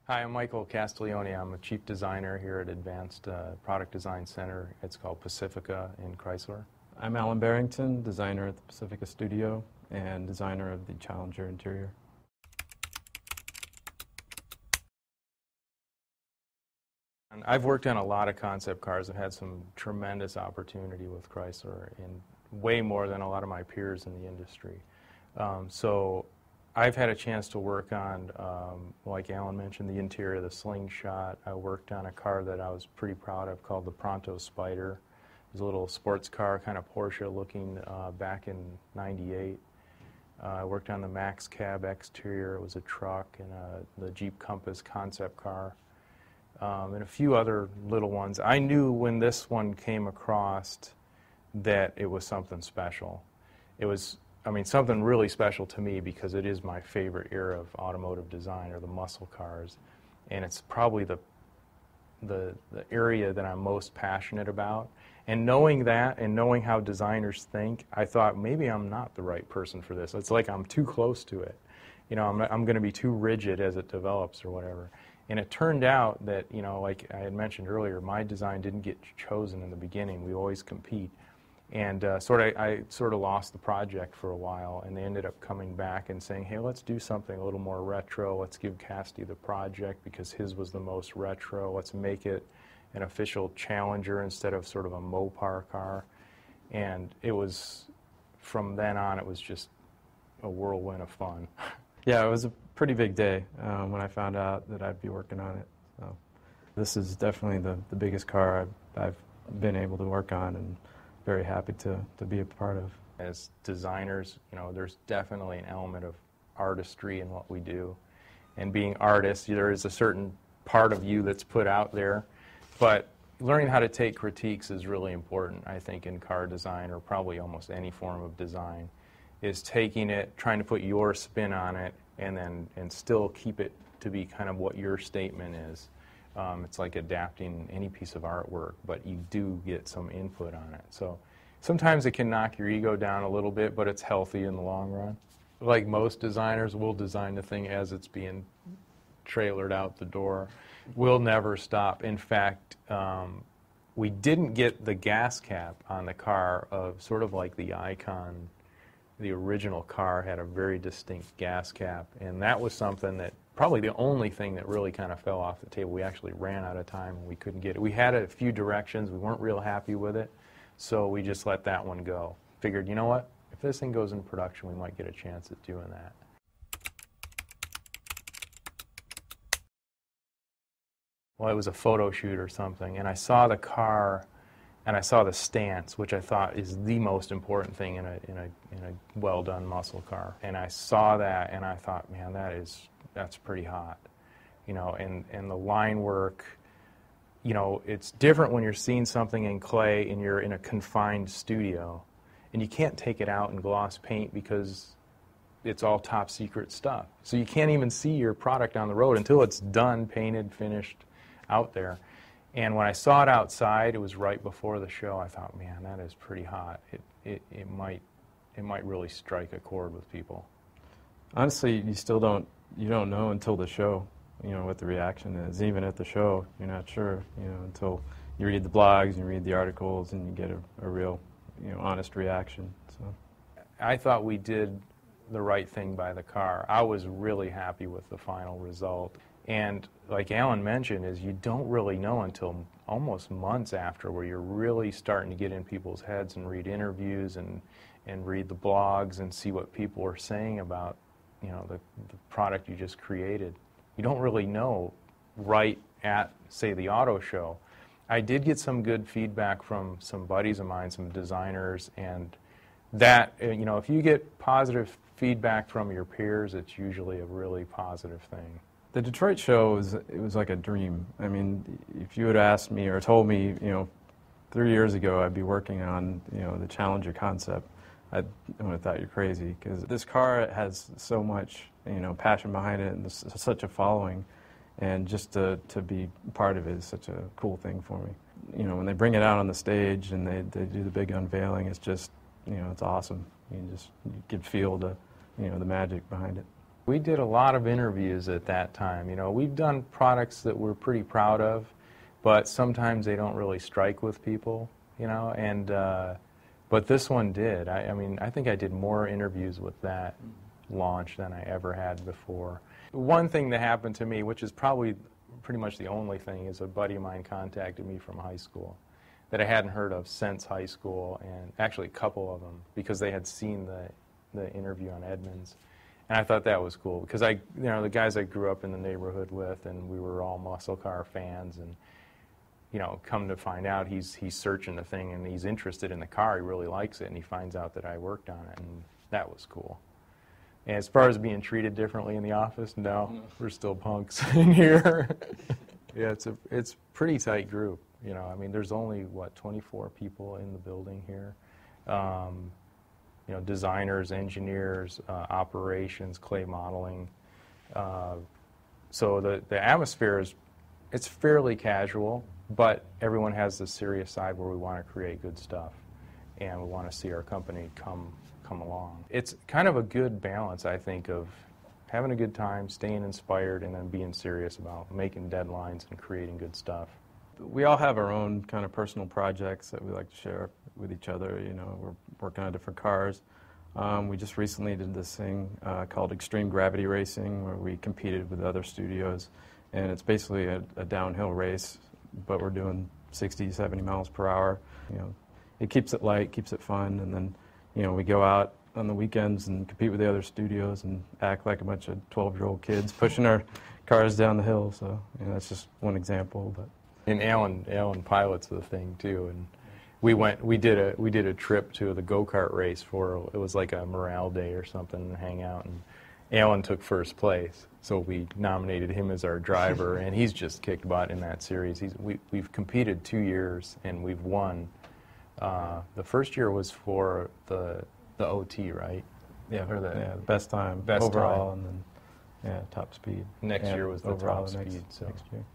Hi, I'm Michael Castiglione. I'm a chief designer here at Advanced Product Design Center. It's called Pacifica in Chrysler. I'm Alan Barrington, designer at the Pacifica Studio and designer of the Challenger interior. And I've worked on a lot of concept cars. I've had some tremendous opportunity with Chrysler, and way more than a lot of my peers in the industry. So I've had a chance to work on, like Alan mentioned, the interior, the Slingshot. I worked on a car that I was pretty proud of called the Pronto Spider. It was a little sports car, kind of Porsche looking, back in '98. I worked on the Max Cab exterior. It was a truck, and the Jeep Compass concept car, and a few other little ones. I knew when this one came across that it was something special. It was, I mean, something really special to me because it is my favorite era of automotive design, or the muscle cars, and it's probably the area that I'm most passionate about. And knowing that, and knowing how designers think, I thought maybe I'm not the right person for this. It's like I'm too close to it. You know, I'm going to be too rigid as it develops or whatever. And it turned out that, you know, like I had mentioned earlier, my design didn't get chosen in the beginning. We always compete. And I sort of lost the project for a while, and they ended up coming back and saying, hey, let's do something a little more retro. Let's give Casti the project because his was the most retro. Let's make it an official Challenger instead of sort of a Mopar car. And it was, from then on, it was just a whirlwind of fun. Yeah, it was a pretty big day when I found out that I'd be working on it. So this is definitely the biggest car I've been able to work on, and very happy to be a part of. As designers, you know, there's definitely an element of artistry in what we do. And being artists, there is a certain part of you that's put out there. But learning how to take critiques is really important, I think, in car design, or probably almost any form of design, is taking it, trying to put your spin on it, and still keep it to be kind of what your statement is. It's like adapting any piece of artwork, but you do get some input on it. So sometimes it can knock your ego down a little bit, but it's healthy in the long run. Like most designers, we'll design the thing as it's being trailered out the door. We'll never stop. In fact, we didn't get the gas cap on the car of sort of like the Icon. The original car had a very distinct gas cap, and that was something that probably the only thing that really kind of fell off the table. We actually ran out of time and we couldn't get it. We had a few directions. We weren't real happy with it, so we just let that one go. Figured, you know what? If this thing goes in production, we might get a chance at doing that. Well, it was a photo shoot or something, and I saw the car, and I saw the stance, which I thought is the most important thing in a well-done muscle car. And I saw that, and I thought, man, that's pretty hot, you know. And the line work, you know, it's different when you're seeing something in clay and you're in a confined studio, and you can't take it out and gloss paint because it's all top secret stuff. So you can't even see your product on the road until it's done, painted, finished, out there. And when I saw it outside, it was right before the show. I thought, man, that is pretty hot. It might really strike a chord with people. Honestly, you don't know until the show, you know, what the reaction is. Even at the show, you're not sure, you know, until you read the blogs, you read the articles, and you get a real, you know, honest reaction. So I thought we did the right thing by the car. I was really happy with the final result. And like Alan mentioned, is you don't really know until almost months after, where you're really starting to get in people's heads and read interviews and read the blogs and see what people are saying about, you know, the product you just created. You don't really know right at, say, the auto show. I did get some good feedback from some buddies of mine, some designers, and that, you know, if you get positive feedback from your peers, it's usually a really positive thing. The Detroit show it was like a dream. I mean, if you had asked me or told me, you know, 3 years ago I'd be working on, you know, the Challenger concept, I would have thought you're crazy, because this car has so much, you know, passion behind it, and such a following, and just to be part of it is such a cool thing for me. You know, when they bring it out on the stage and they do the big unveiling, it's just, you know, it's awesome. You can feel the, you know, the magic behind it. We did a lot of interviews at that time. You know, we've done products that we're pretty proud of, but sometimes they don't really strike with people, you know, and but this one did. I mean, I think I did more interviews with that launch than I ever had before. One thing that happened to me, which is probably pretty much the only thing, is a buddy of mine contacted me from high school that I hadn't heard of since high school, and actually a couple of them, because they had seen the interview on Edmunds. And I thought that was cool, because the guys I grew up in the neighborhood with, and we were all muscle car fans, and you know, come to find out he's searching the thing and he's interested in the car, he really likes it, and he finds out that I worked on it, and that was cool. And as far as being treated differently in the office, no, we're still punks in here. Yeah, it's a pretty tight group. You know, I mean, there's only, what, 24 people in the building here. You know, designers, engineers, operations, clay modeling. So the atmosphere it's fairly casual, but everyone has this serious side where we want to create good stuff, and we want to see our company come along. It's kind of a good balance, I think, of having a good time, staying inspired, and then being serious about making deadlines and creating good stuff. We all have our own kind of personal projects that we like to share with each other. You know, we're working on different cars. We just recently did this thing called Extreme Gravity Racing, where we competed with other studios, and it's basically a downhill race, but we're doing 60, 70 miles per hour. You know, it keeps it light, keeps it fun, and then, you know, we go out on the weekends and compete with the other studios and act like a bunch of 12-year-old kids pushing our cars down the hill. So, you know, that's just one example. But and Alan pilots the thing too, and we did a trip to the go-kart race it was like a morale day or something, and hang out, and Alan took first place, so we nominated him as our driver, and he's just kicked butt in that series. We've competed 2 years and we've won. The first year was for the OT, right? yeah, Or the best time best overall, time. and then top speed. Next year was the overall top speed. next year.